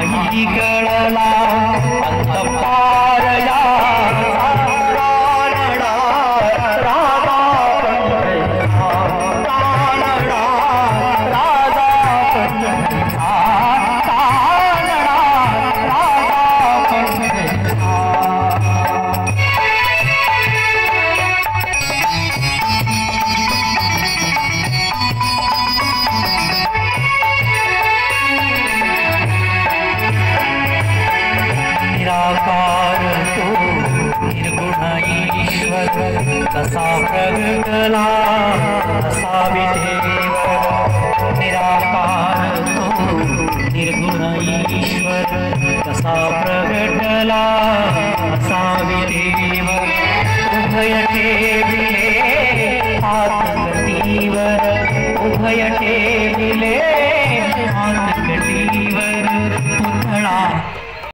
नाही कळला अंतपारया प्राणडा राजा पंढरीचा प्राणडा राजा पंढरीचा प्राणडा राजा पंढरीचा निराकार तो निर्गुण ईश्वर कसा प्रगटला कसा विठेवर निराकार तो निर्गुण ईश्वर कसा प्रगटला कसा विठेवर उभय ठेविले आत्मगतीवर उभय ठेविले